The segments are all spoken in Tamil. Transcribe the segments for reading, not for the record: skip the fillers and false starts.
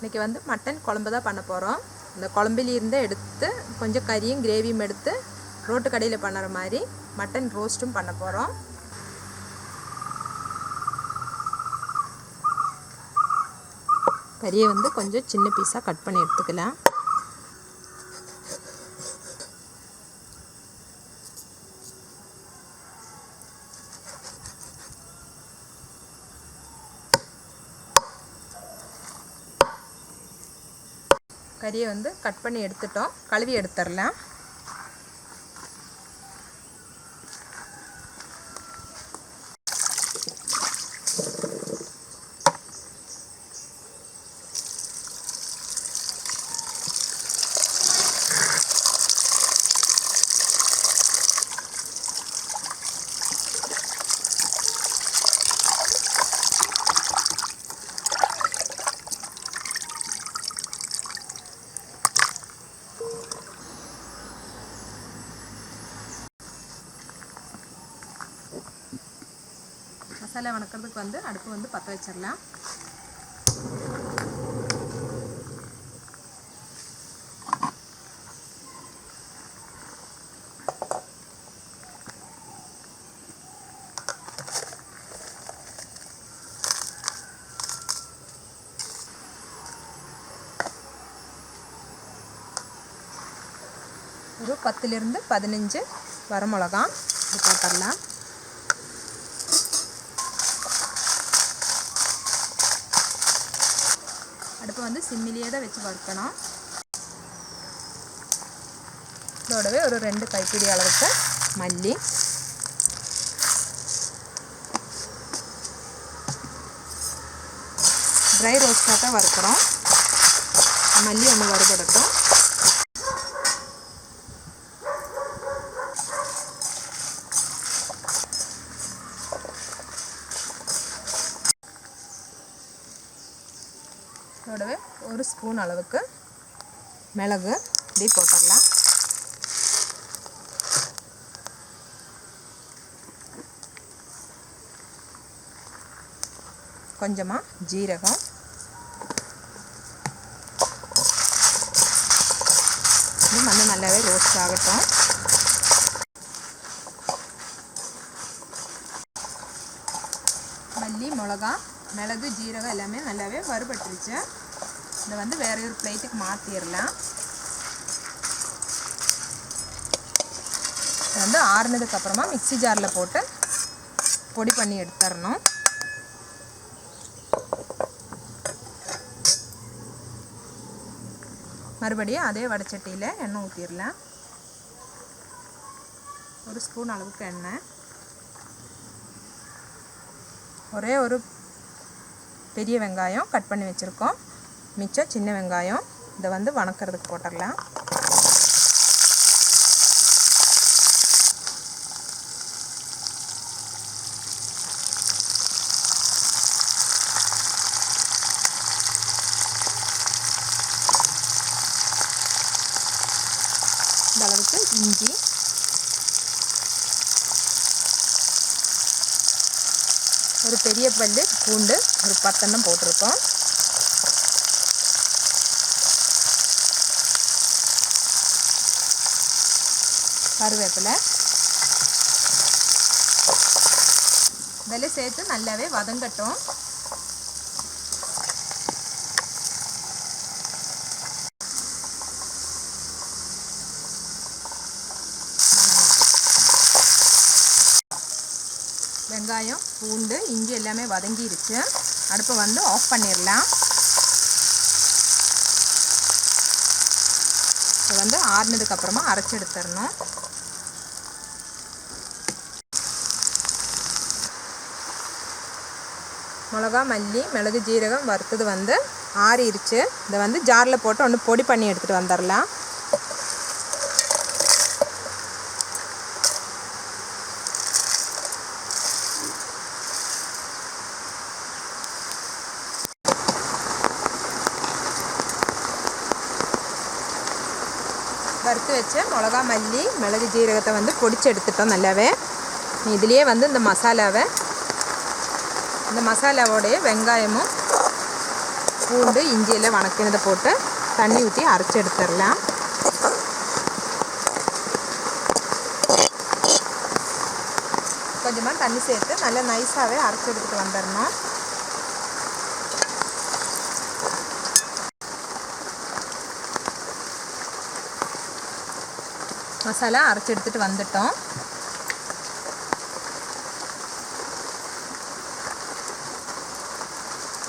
இன்றைக்கி வந்து மட்டன் குழம்பு தான் பண்ண போகிறோம். இந்த குழம்பிலிருந்து எடுத்து கொஞ்சம் கறியும் கிரேவியும் எடுத்து ரோட்டு கடையில் பண்ணுற மாதிரி மட்டன் ரோஸ்ட்டும் பண்ண போகிறோம். கறியை வந்து கொஞ்சம் சின்ன பீஸாக கட் பண்ணி எடுத்துக்கலாம். கறியை வந்து கட் பண்ணி எடுத்துட்டோம். கழுவி எடுத்துடலாம். மசாலா வணக்கிறதுக்கு வந்து அடுப்பு வந்து பற்ற வச்சிடலாம். ஒரு 10லிருந்து 15 வரமிளகா இது போட்டுடலாம். அடுப்பு வந்து சிம்மிலேயே தான் வச்சு வறுக்கணும். இதோடவே ஒரு 2 கைப்பிடி அளவுக்கு மல்லி, ட்ரை ரோஸ்டாக தான் வறுக்கிறோம். மல்லி ஒன்று வறுபடட்டும். இதோடவே ஒரு ஸ்பூன் அளவுக்கு மிளகு இப்படி போட்டுடலாம். கொஞ்சமாக ஜீரகம், இது வந்து நல்லாவே ரோஸ்ட் ஆகட்டும். மல்லி, மிளகா, மிளகு, ஜீரகம் எல்லாமே நல்லாவே வறுபட்டுருச்சு. இதை வந்து வேற ஒரு பிளேட்டுக்கு மாற்றிடலாம். இதை வந்து ஆறுனதுக்கப்புறமா மிக்ஸி ஜாரில் போட்டு பொடி பண்ணி எடுத்துடணும். மறுபடியும் அதே வடைச்சட்டியில் எண்ணெய் ஊற்றிடலாம். ஒரு ஸ்பூன் அளவுக்கு எண்ணெய், ஒரே ஒரு பெரிய வெங்காயம் கட் பண்ணி வச்சுருக்கோம், மிச்சம் சின்ன வெங்காயம். இதை வந்து வணக்கிறதுக்கு போட்டுடலாம். இந்த அளவுக்கு இஞ்சி, ஒரு பெரிய பல்லு பூண்டு ஒரு 10 எண்ணம் போட்டிருக்கோம். கருவேப்பிலை இதெல்லாம் சேர்த்து நல்லாவே வதங்கட்டும். வெங்காயம், பூண்டு, இஞ்சி எல்லாமே வதங்கிருச்சு. அடுப்பை வந்து ஆஃப் பண்ணிடலாம். இதை வந்து ஆறுனதுக்கப்புறமா அரைச்சி எடுத்துடணும். மிளகா, மல்லி, மிளகு, ஜீரகம் வறுத்தது வந்து ஆறிடுச்சு. இதை வந்து ஜாரில் போட்டு ஒன்று பொடி பண்ணி எடுத்துகிட்டு வந்துடலாம். வறுத்து வச்ச மிளகா, மல்லி, மிளகு, ஜீரகத்தை வந்து பொடிச்சு எடுத்துட்டோம் நல்லாவே. இதுலேயே வந்து இந்த மசாலாவோடைய வெங்காயமும் பூண்டு இஞ்சியில் வணக்கினதை போட்டு தண்ணி ஊற்றி அரைச்சி எடுத்துடலாம். கொஞ்சமாக தண்ணி சேர்த்து நல்லா நைஸாகவே அரைச்சி எடுத்துகிட்டு வந்துடணும். மசாலா அரைச்சி எடுத்துகிட்டு வந்துட்டோம்.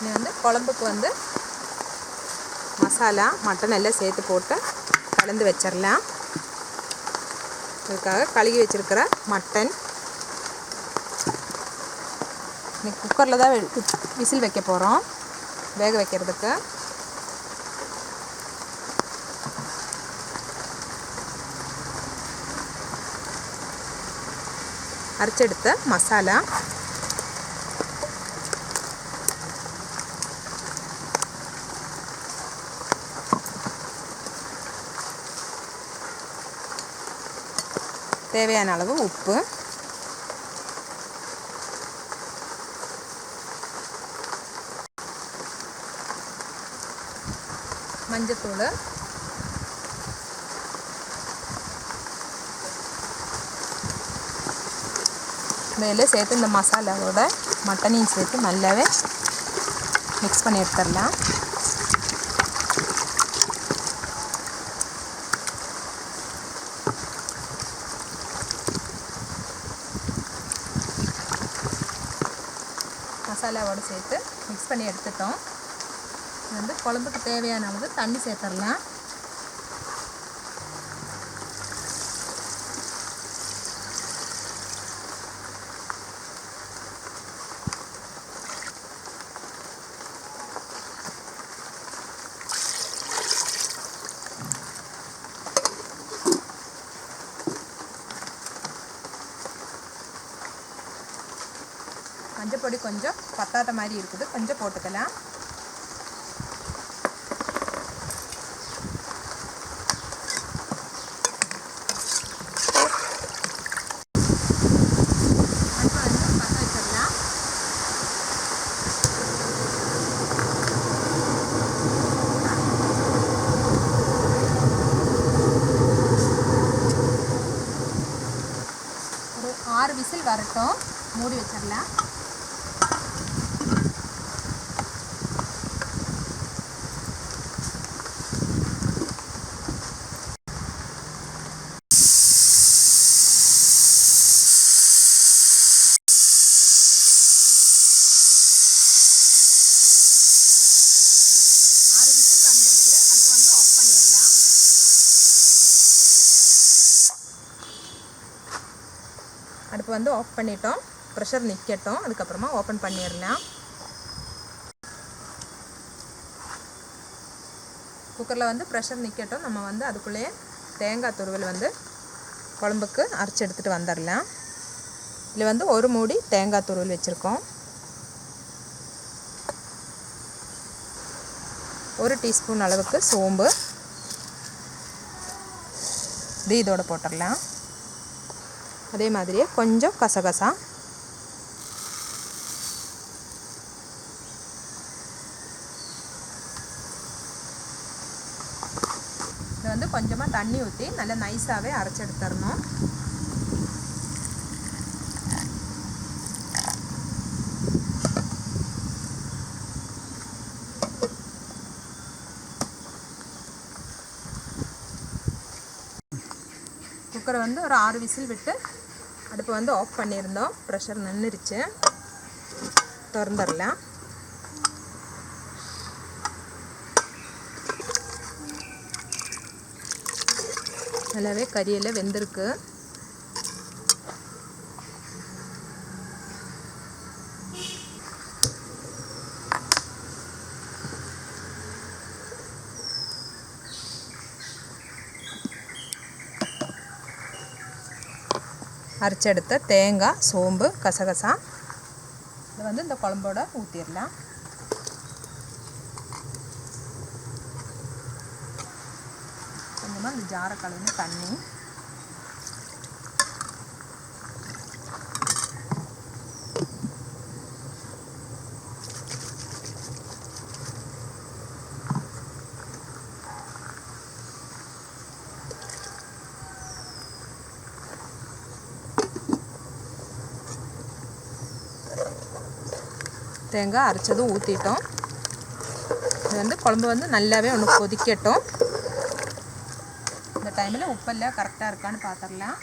இது வந்து குழம்புக்கு வந்து மசாலா மட்டன் எல்லாம் சேர்த்து போட்டு கலந்து வச்சிடலாம். இதுக்காக கழுகி வச்சுருக்கிற மட்டன் இன்னைக்கு குக்கரில் தான் விசில் வைக்க போகிறோம். வேக வைக்கிறதுக்கு அரைச்செடுத்த மசாலா, தேவையான அளவு உப்பு, மஞ்சத்தூள், இதில் சேர்த்து இந்த மசாலாவோட மட்டனையும் சேர்த்து நல்லாவே மிக்ஸ் பண்ணி எடுத்துடலாம். மசாலாவோடு சேர்த்து மிக்ஸ் பண்ணி எடுத்துட்டோம். இது வந்து குழம்புக்கு தேவையான அளவு தண்ணி சேர்த்துடலாம். மஞ்சப்பொடி கொஞ்சம் பத்தாத மாதிரி இருக்குது, கொஞ்சம் போட்டுக்கலாம். ஒரு 6 விசில் வரட்டும், மூடி வச்சிடலாம். அடுப்பு வந்து ஆஃப் பண்ணிட்டோம். ப்ரெஷர் நிற்கட்டும், அதுக்கப்புறமா ஓப்பன் பண்ணிடலாம். குக்கரில் வந்து ப்ரெஷர் நிற்கட்டும். நம்ம வந்து அதுக்குள்ளேயே தேங்காய் துருவல் வந்து குழம்புக்கு அரைச்சி எடுத்துகிட்டு வந்துடலாம். இதில் வந்து ஒரு மூடி தேங்காய் துருவல் வச்சுருக்கோம். 1 டீஸ்பூன் அளவுக்கு சோம்பு இதோட போட்டுடலாம். அதே மாதிரியே கொஞ்சம் கசகசா, இதை வந்து கொஞ்சமாக தண்ணி ஊற்றி நல்லா நைஸாகவே அரைச்சி எடுத்துடணும். குக்கரை வந்து ஒரு 6 விசில் விட்டு அடுப்பு வந்து ஆஃப் பண்ணியிருந்தோம். ப்ரெஷர் நின்றுருச்சு. திறந்துடலாம். நல்லாவே கறியெல்லாம் வெந்திருக்கு. அரைச்செடுத்த தேங்காய், சோம்பு, கசகசா இதை வந்து இந்த குழம்போட ஊற்றிடலாம். கொஞ்சமாக இந்த ஜாரை கலந்து தண்ணி, தேங்காய் அரைச்சதும் ஊற்றிட்டோம். இது வந்து குழம்பு வந்து நல்லாவே ஒன்று கொதிக்கட்டும். இந்த டைமில் உப்பெல்லாம் கரெக்டாக இருக்கான்னு பார்த்துடலாம்.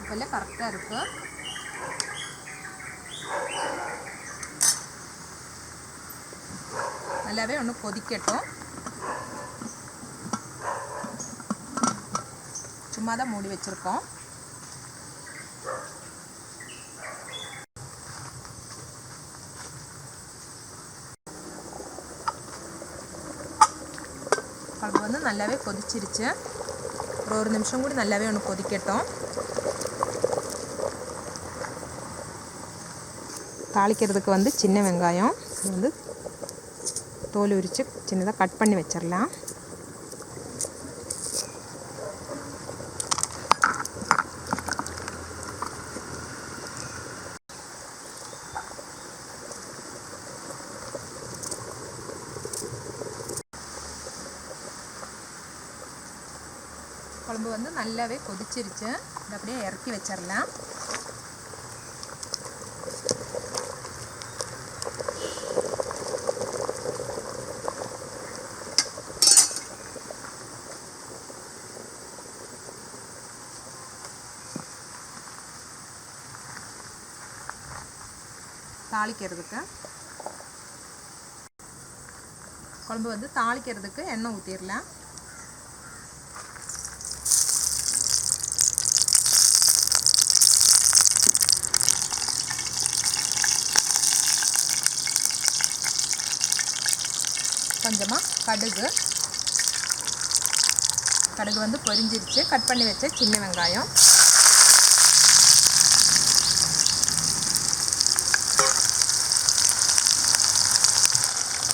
உப்பெல்லாம் கரெக்டாக இருக்குது. நல்லாவே ஒன்று கொதிக்கட்டும். சும்மா தான் மூடி வச்சுருக்கோம். குழம்பு வந்து நல்லாவே கொதிச்சிருச்சு. ஒரு நிமிஷம் கூட நல்லாவே ஒன்று கொதிக்கட்டும். தாளிக்கிறதுக்கு வந்து சின்ன வெங்காயம் இது வந்து தோல் உரித்து சின்னதாக கட் பண்ணி வச்சிடலாம். குழம்பு வந்து நல்லாவே கொதிச்சிருச்சு. இதை அப்படியே இறக்கி வச்சிடலாம். தாளிக்கிறதுக்கு குழம்பு வந்து தாளிக்கிறதுக்கு எண்ணெய் ஊற்றிடலாம். கொஞ்சமாக கடுகு வந்து பொரிஞ்சிருச்சு. கட் பண்ணி வச்ச சின்ன வெங்காயம்,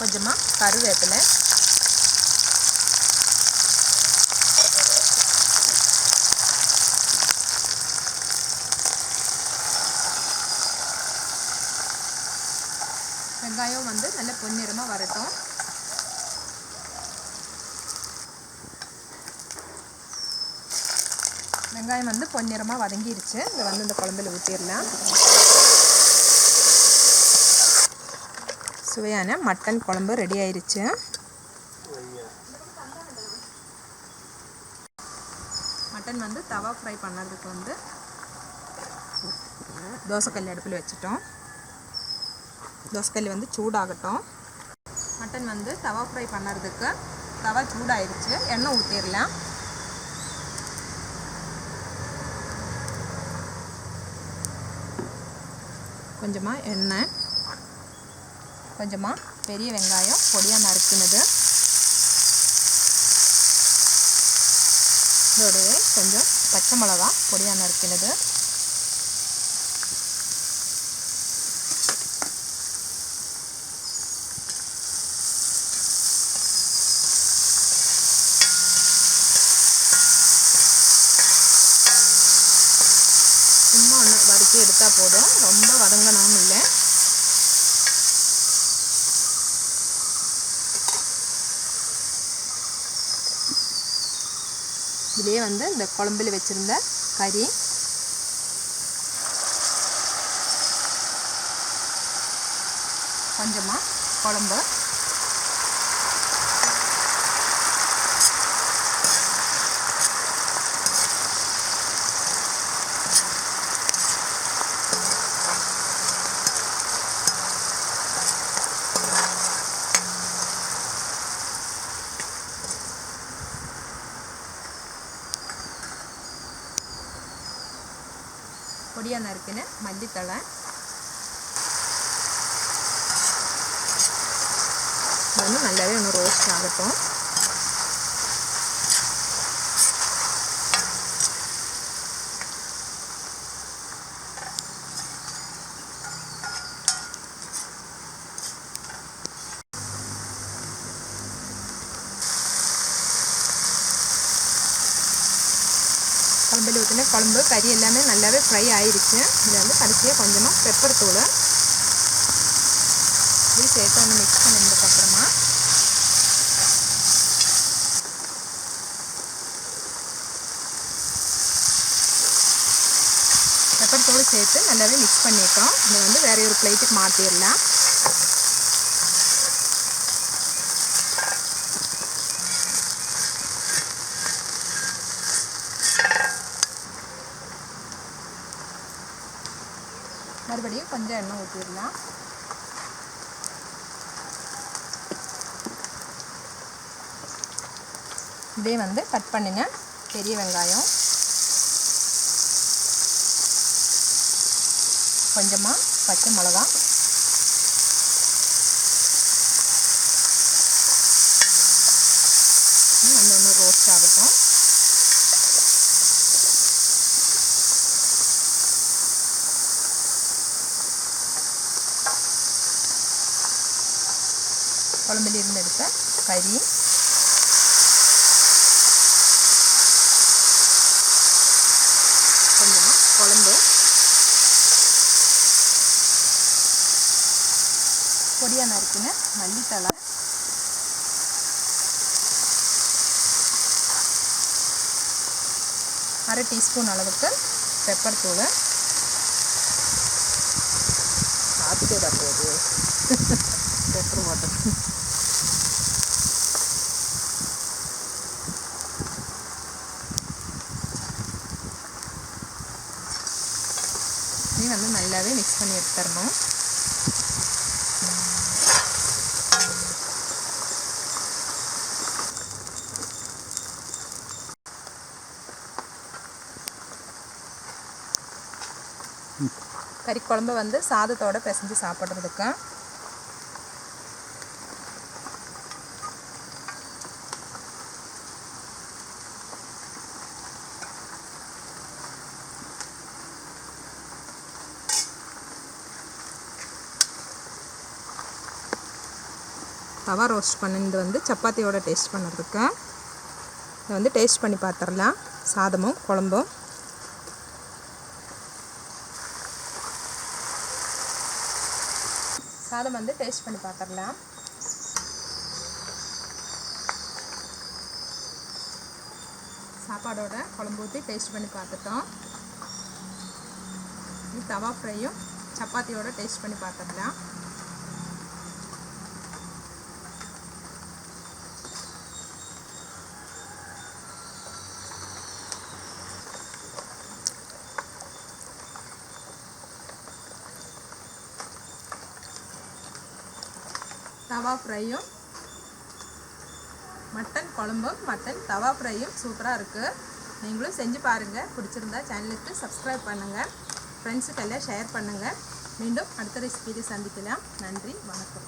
கொஞ்சமாக கருவேப்பிலை, வெங்காயம் வந்து நல்ல பொன்னிறமாக வரட்டும். வெங்காயம் வந்து பொன்னிறமாக வதங்கிருச்சு. இதை வந்து இந்த குழம்புல ஊற்றிடலாம். சுவையான மட்டன் குழம்பு ரெடி ஆயிருச்சு. மட்டன் வந்து தவா ஃப்ரை பண்ணுறதுக்கு வந்து தோசைக்கல் அடுப்பில் வச்சுட்டோம். தோசைக்கல் வந்து சூடாகட்டும். மட்டன் வந்து தவா ஃப்ரை பண்ணுறதுக்கு தவா சூடாயிருச்சு. எண்ணெய் ஊற்றிடலாம். கொஞ்சமாக எண்ணெய், கொஞ்சமாக பெரிய வெங்காயம் பொடியாக நறுக்கினது, இதோடவே கொஞ்சம் பச்சை மிளகா பொடியாக நறுக்கினது, சும்மா ஒன்று வதக்கி எடுத்தால் போதும், ரொம்ப வதங்கணும்னு இல்லை. இதிலே வந்து இந்த குழம்புல வச்சுருந்த கறி, கொஞ்சமாக குழம்பு, பொடியாக நறுக்கின மல்லித்தழை, இது வந்து நல்லாவே ஒன்று ரோஸ்ட் ஆகட்டும். குழம்புல ஊற்றின குழம்பு கறி எல்லாமே நல்லாவே ஃப்ரை ஆயிடுச்சு. இதில் வந்து கடைசியாக கொஞ்சமாக பெப்பர் தூள் இது சேர்த்து வந்து மிக்ஸ் பண்ணதுக்கப்புறமா பெப்பர் தூள் சேர்த்து நல்லாவே மிக்ஸ் பண்ணிட்டோம். இதை வந்து வேற ஒரு பிளேட்டுக்கு மாற்றிடலாம். மறுபடியும் கொஞ்சம் எண்ணெய் ஊற்றிடலாம். இதே வந்து கட் பண்ணின பெரிய வெங்காயம், கொஞ்சமாக பச்சை மிளகா, ஒன்று ரோஸ்ட் ஆகட்டும். குழம்புலேருந்து எடுத்த கறி, கொஞ்சமாக குழம்பு, பொடியாக நறுக்கின மல்லித்தழை, அரை டீஸ்பூன் அளவுக்கு பெப்பர் தூள், சாப்பிட்டே போகுது பெப்பர் வாட்டர், இது வந்து நல்லாவே மிக்ஸ் பண்ணி எடுத்துடணும். கறி குழம்பு வந்து சாதத்தோடு பிசைஞ்சு சாப்பிட்றதுக்கு தவா ரோஸ்ட் பண்ணினது வந்து சப்பாத்தியோட டேஸ்ட் பண்ணுறதுக்கு இதை வந்து டேஸ்ட் பண்ணி பார்த்துடலாம். சாதமும் குழம்பும் சாதம் வந்து டேஸ்ட் பண்ணி பார்த்துடலாம். சாப்பாடோட குழம்பு ஊற்றி டேஸ்ட் பண்ணி பார்த்துட்டோம். இது தவா ஃப்ரையும் சப்பாத்தியோட டேஸ்ட் பண்ணி பார்த்துடலாம். தவா ஃப்ரையும் மட்டன் குழம்பும் மட்டன் தவா ஃப்ரையும் சூப்பராக இருக்குது. நீங்களும் செஞ்சு பாருங்கள். பிடிச்சிருந்தா சேனலுக்கு சப்ஸ்கிரைப் பண்ணுங்கள், ஃப்ரெண்ட்ஸுக்கு எல்லாம் ஷேர் பண்ணுங்கள். மீண்டும் அடுத்த ரெசிபியில் சந்திக்கலாம். நன்றி, வணக்கம்.